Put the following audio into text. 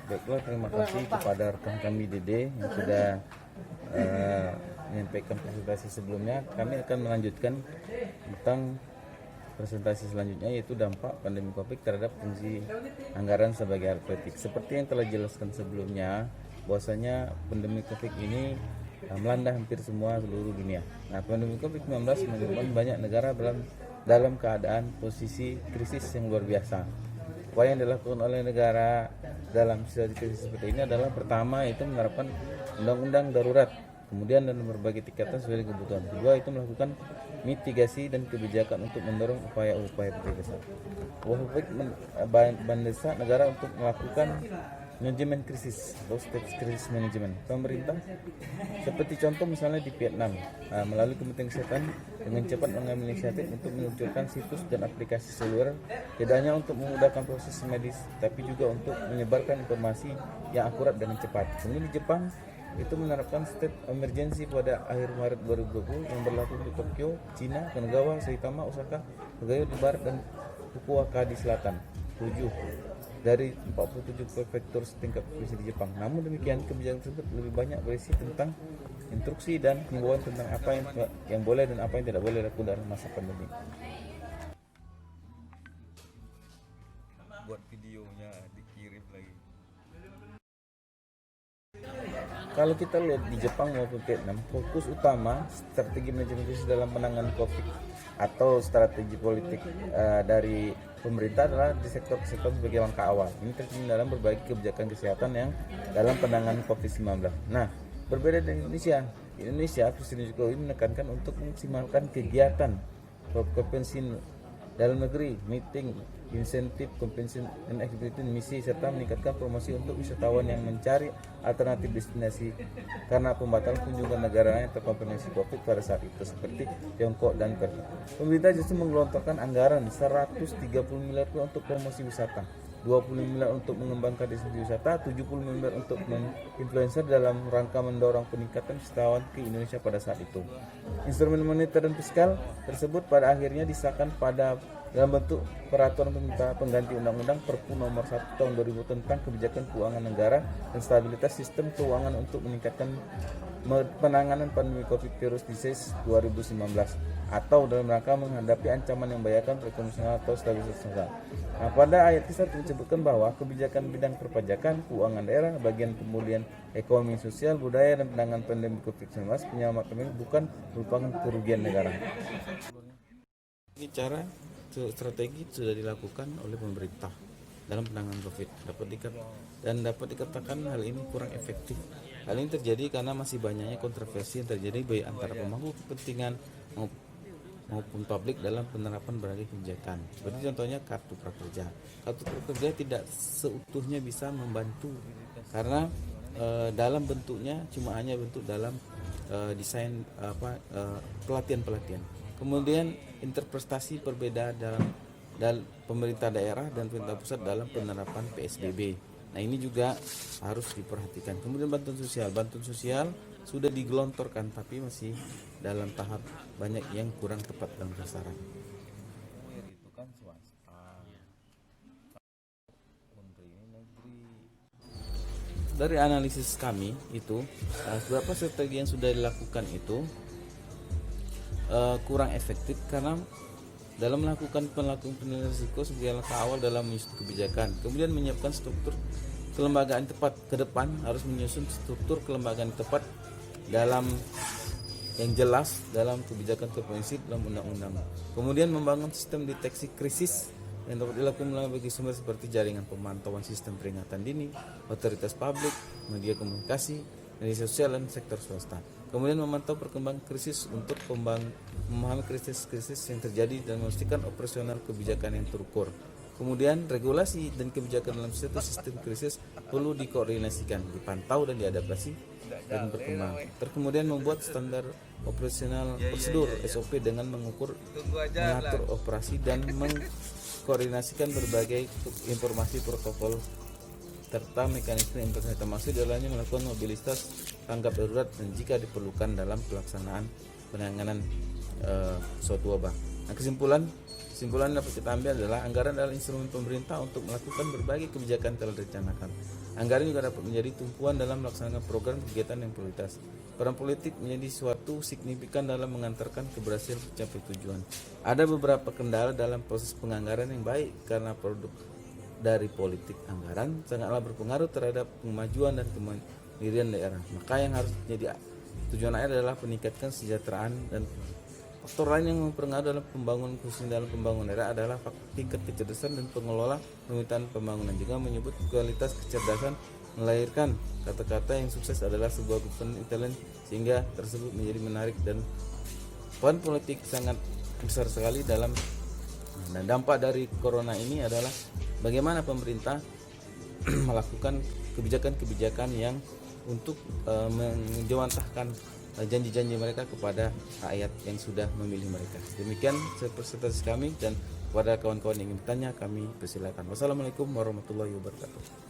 Baiklah, terima kasih kepada rekan kami Dede yang sudah menyampaikan presentasi sebelumnya. Kami akan melanjutkan tentang presentasi selanjutnya, yaitu dampak pandemi COVID terhadap fungsi anggaran sebagai alat politik. Seperti yang telah dijelaskan sebelumnya, bahwasanya pandemi COVID ini melanda hampir semua seluruh dunia. Nah, pandemi COVID-19 menyebabkan banyak negara dalam keadaan posisi krisis yang luar biasa. Upaya yang dilakukan oleh negara dalam situasi krisis seperti ini adalah pertama itu menerapkan undang-undang darurat, kemudian dalam berbagai tingkatan sesuai dengan kebutuhan. Kedua itu melakukan mitigasi dan kebijakan untuk mendorong upaya-upaya pencegahan. Wahupik mendesak negara untuk melakukan manajemen krisis atau state crisis management. Pemerintah seperti contoh misalnya di Vietnam melalui Kementerian Kesehatan dengan cepat mengambil inisiatif untuk meluncurkan situs dan aplikasi seluler, tidak hanya untuk memudahkan proses medis tapi juga untuk menyebarkan informasi yang akurat dan cepat. Kemudian di Jepang itu menerapkan state emergency pada akhir Maret 2020 yang berlaku di Tokyo, Cina, Kanagawa, Saitama, Osaka, Hokkaido di barat dan Fukuoka di selatan. 7 dari 47 prefektur setingkat provinsi di Jepang. Namun demikian, kebijakan tersebut lebih banyak berisi tentang instruksi dan himbauan tentang apa yang boleh dan apa yang tidak boleh dilakukan dalam masa pandemi. Buat videonya dikirim lagi. Kalau kita lihat di Jepang maupun Vietnam, fokus utama strategi manajemen krisis dalam penanganan COVID atau strategi politik dari pemerintah adalah di sektor kesehatan sebagai langkah awal. Ini terjadi dalam berbagai kebijakan kesehatan yang dalam penanganan COVID-19. Nah, berbeda dengan Indonesia. Di Indonesia, Presiden Jokowi menekankan untuk memaksimalkan kegiatan kompetensi dalam negeri, meeting, insentif, kompensasi, dan activity misi, serta meningkatkan promosi untuk wisatawan yang mencari alternatif destinasi karena pembatalan kunjungan negara yang terkontaminasi COVID pada saat itu seperti Tiongkok dan Korea. Pemerintah justru menggelontorkan anggaran 130 miliar untuk promosi wisata, 20 miliar untuk mengembangkan destinasi wisata, 70 miliar untuk influencer dalam rangka mendorong peningkatan wisatawan ke Indonesia pada saat itu. Instrumen moneter dan fiskal tersebut pada akhirnya disahkan dalam bentuk peraturan pemerintah pengganti undang-undang Perpu nomor 1 tahun 2000 tentang kebijakan keuangan negara dan stabilitas sistem keuangan untuk meningkatkan penanganan pandemi COVID-19 2019 atau dalam rangka menghadapi ancaman yang membahayakan perekonomian atau stabilitas sosial. Nah, pada ayat 1 disebutkan bahwa kebijakan bidang perpajakan, keuangan daerah, bagian pemulihan ekonomi sosial, budaya, dan penanganan pandemi COVID-19 penyelamat pandemi bukan merupakan kerugian negara. Ini cara strategi sudah dilakukan oleh pemerintah dalam penanganan COVID. Dapat dikatakan hal ini kurang efektif. Hal ini terjadi karena masih banyaknya kontroversi yang terjadi baik antara pemangku kepentingan maupun publik dalam penerapan berbagai kebijakan. Seperti contohnya kartu prakerja. Kartu prakerja tidak seutuhnya bisa membantu karena dalam bentuknya hanya bentuk dalam desain pelatihan. Kemudian interpretasi berbeda dalam pemerintah daerah dan pemerintah pusat dalam penerapan PSBB. Nah, ini juga harus diperhatikan. Kemudian bantuan sosial sudah digelontorkan tapi masih dalam tahap banyak yang kurang tepat dalam sasaran. Itu kan swasta. Dari analisis kami itu beberapa strategi yang sudah dilakukan itu kurang efektif karena dalam melakukan penilaian risiko sebagai langkah awal dalam menyusun kebijakan, kemudian menyiapkan struktur kelembagaan tepat. Ke depan harus menyusun struktur kelembagaan tepat dalam yang jelas dalam kebijakan provinsi dalam undang-undang. Kemudian membangun sistem deteksi krisis yang dapat dilakukan melalui berbagai sumber seperti jaringan pemantauan sistem peringatan dini, otoritas publik, media komunikasi, media sosial, dan sektor swasta. Kemudian memantau perkembangan krisis untuk memahami krisis-krisis yang terjadi dan memastikan operasional kebijakan yang terukur. Kemudian regulasi dan kebijakan dalam sistem krisis perlu dikoordinasikan, dipantau dan diadaptasi dan berkembang. Kemudian membuat standar operasional prosedur SOP dengan mengatur operasi dan mengkoordinasikan berbagai informasi protokol serta mekanisme internet, termasuk dalamnya melakukan mobilitas tanggap darurat dan jika diperlukan dalam pelaksanaan penanganan suatu wabah. Nah, kesimpulan yang dapat kita ambil adalah anggaran adalah instrumen pemerintah untuk melakukan berbagai kebijakan telah direncanakan. Anggaran juga dapat menjadi tumpuan dalam melaksanakan program kegiatan yang prioritas. Peran politik menjadi suatu signifikan dalam mengantarkan keberhasilan mencapai tujuan. Ada beberapa kendala dalam proses penganggaran yang baik karena produk dari politik anggaran sangatlah berpengaruh terhadap kemajuan dan kemandirian daerah. Maka yang harus menjadi tujuan akhir adalah meningkatkan kesejahteraan, dan faktor lain yang mempengaruhi dalam pembangunan, khususnya dalam pembangunan daerah, adalah tingkat kecerdasan dan pengelola pemerintahan pembangunan. Juga menyebut kualitas kecerdasan melahirkan kata-kata yang sukses adalah sebuah governance intelligence, sehingga tersebut menjadi menarik, dan peran politik sangat besar sekali dalam. Dan dampak dari corona ini adalah bagaimana pemerintah melakukan kebijakan-kebijakan yang untuk menjawantahkan janji-janji mereka kepada rakyat yang sudah memilih mereka. Demikian presentasi kami, dan kepada kawan-kawan yang ingin bertanya kami persilakan. Wassalamualaikum warahmatullahi wabarakatuh.